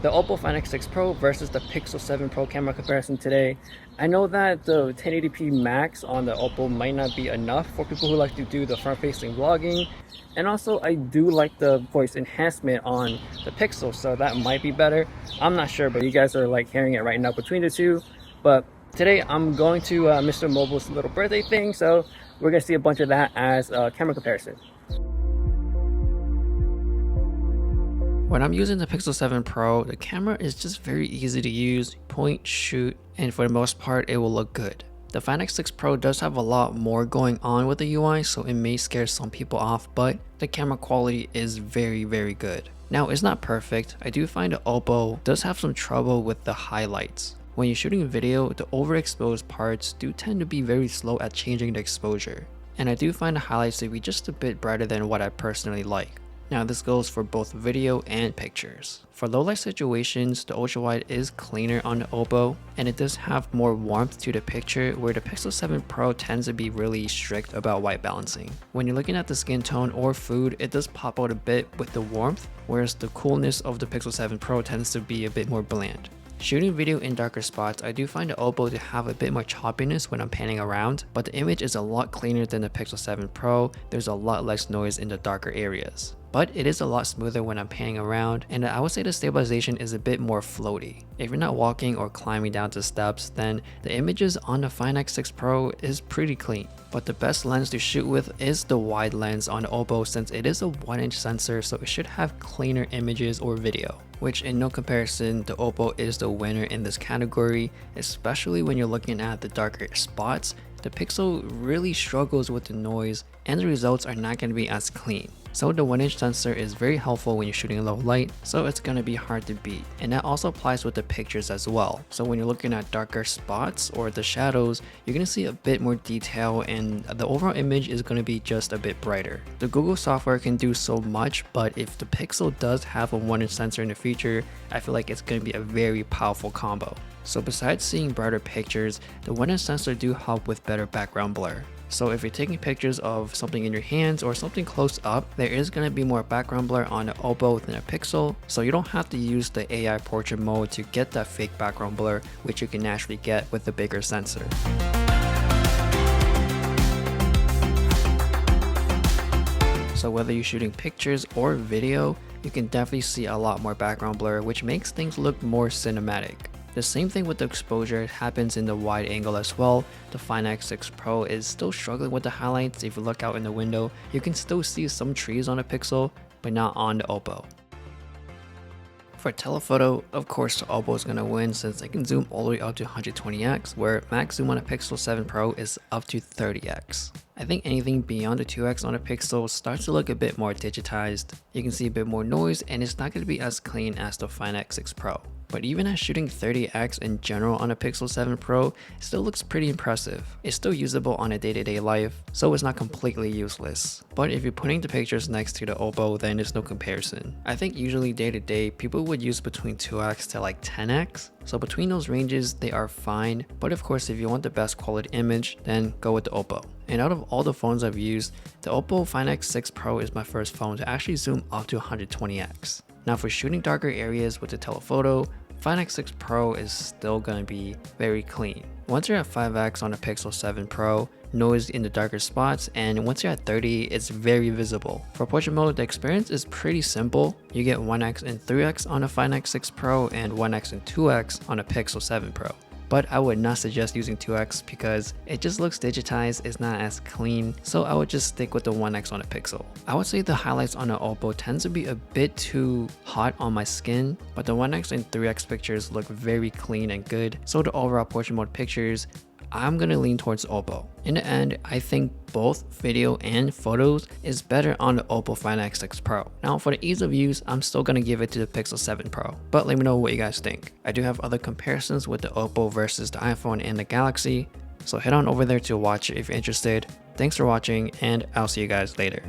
the Oppo Find X6 Pro versus the Pixel 7 Pro camera comparison today. I know that the 1080p max on the Oppo might not be enough for people who like to do the front-facing vlogging, and also I do like the voice enhancement on the Pixel, so that might be better. I'm not sure, but you guys are like hearing it right now between the two. But today I'm going to Mr. Mobile's little birthday thing, so we're gonna see a bunch of that as a camera comparison. When I'm using the Pixel 7 Pro, the camera is just very easy to use, point, shoot, and for the most part it will look good. The Find X6 Pro does have a lot more going on with the UI, so it may scare some people off, but the camera quality is very good. Now, it's not perfect. I do find the Oppo does have some trouble with the highlights. When you're shooting video, the overexposed parts do tend to be very slow at changing the exposure. And I do find the highlights to be just a bit brighter than what I personally like. Now, this goes for both video and pictures. For low light situations, the Ultrawide is cleaner on the Oppo, and it does have more warmth to the picture, where the Pixel 7 Pro tends to be really strict about white balancing. When you're looking at the skin tone or food, it does pop out a bit with the warmth, whereas the coolness of the Pixel 7 Pro tends to be a bit more bland. Shooting video in darker spots, I do find the Oppo to have a bit more choppiness when I'm panning around, but the image is a lot cleaner than the Pixel 7 Pro. There's a lot less noise in the darker areas. But it is a lot smoother when I'm panning around, and I would say the stabilization is a bit more floaty. If you're not walking or climbing down the steps, then the images on the Find X6 Pro is pretty clean. But the best lens to shoot with is the wide lens on the Oppo, since it is a 1-inch sensor, so it should have cleaner images or video. Which in no comparison, the Oppo is the winner in this category, especially when you're looking at the darker spots. The Pixel really struggles with the noise, and the results are not going to be as clean. So the 1-inch sensor is very helpful when you're shooting low light, so it's going to be hard to beat. And that also applies with the pictures as well. So when you're looking at darker spots or the shadows, you're going to see a bit more detail, and the overall image is going to be just a bit brighter. The Google software can do so much, but if the Pixel does have a 1-inch sensor in the future, I feel like it's going to be a very powerful combo. So besides seeing brighter pictures, the 1-inch sensor do help with better background blur. So if you're taking pictures of something in your hands or something close up, there is going to be more background blur on the Oppo than a Pixel, so you don't have to use the AI portrait mode to get that fake background blur, which you can naturally get with the bigger sensor. So whether you're shooting pictures or video, you can definitely see a lot more background blur, which makes things look more cinematic. The same thing with the exposure happens in the wide angle as well. The Find X6 Pro is still struggling with the highlights. If you look out in the window, you can still see some trees on the Pixel, but not on the Oppo. For telephoto, of course the Oppo is going to win, since it can zoom all the way up to 120x, where max zoom on a Pixel 7 Pro is up to 30x. I think anything beyond the 2x on a Pixel starts to look a bit more digitized. You can see a bit more noise, and it's not going to be as clean as the Find X6 Pro. But even at shooting 30x in general on a Pixel 7 Pro, it still looks pretty impressive. It's still usable on a day-to-day life, so it's not completely useless. But if you're putting the pictures next to the Oppo, then there's no comparison. I think usually day-to-day, people would use between 2x to like 10x. So between those ranges, they are fine. But of course, if you want the best quality image, then go with the Oppo. And out of all the phones I've used, the Oppo Find X6 Pro is my first phone to actually zoom up to 120x. Now for shooting darker areas with the telephoto, Find X6 Pro is still going to be very clean. Once you're at 5x on a Pixel 7 Pro, noise in the darker spots, and once you're at 30, it's very visible. For portrait mode, the experience is pretty simple. You get 1x and 3x on a Find X6 Pro and 1x and 2x on a Pixel 7 Pro. But I would not suggest using 2x because it just looks digitized, it's not as clean, so I would just stick with the 1x on a Pixel. I would say the highlights on the Oppo tends to be a bit too hot on my skin, but the 1x and 3x pictures look very clean and good, so the overall portrait mode pictures, I'm gonna lean towards Oppo. In the end, I think both video and photos is better on the Oppo Find X6 Pro. Now for the ease of use, I'm still gonna give it to the Pixel 7 Pro, but let me know what you guys think. I do have other comparisons with the Oppo versus the iPhone and the Galaxy, so head on over there to watch it if you're interested. Thanks for watching, and I'll see you guys later.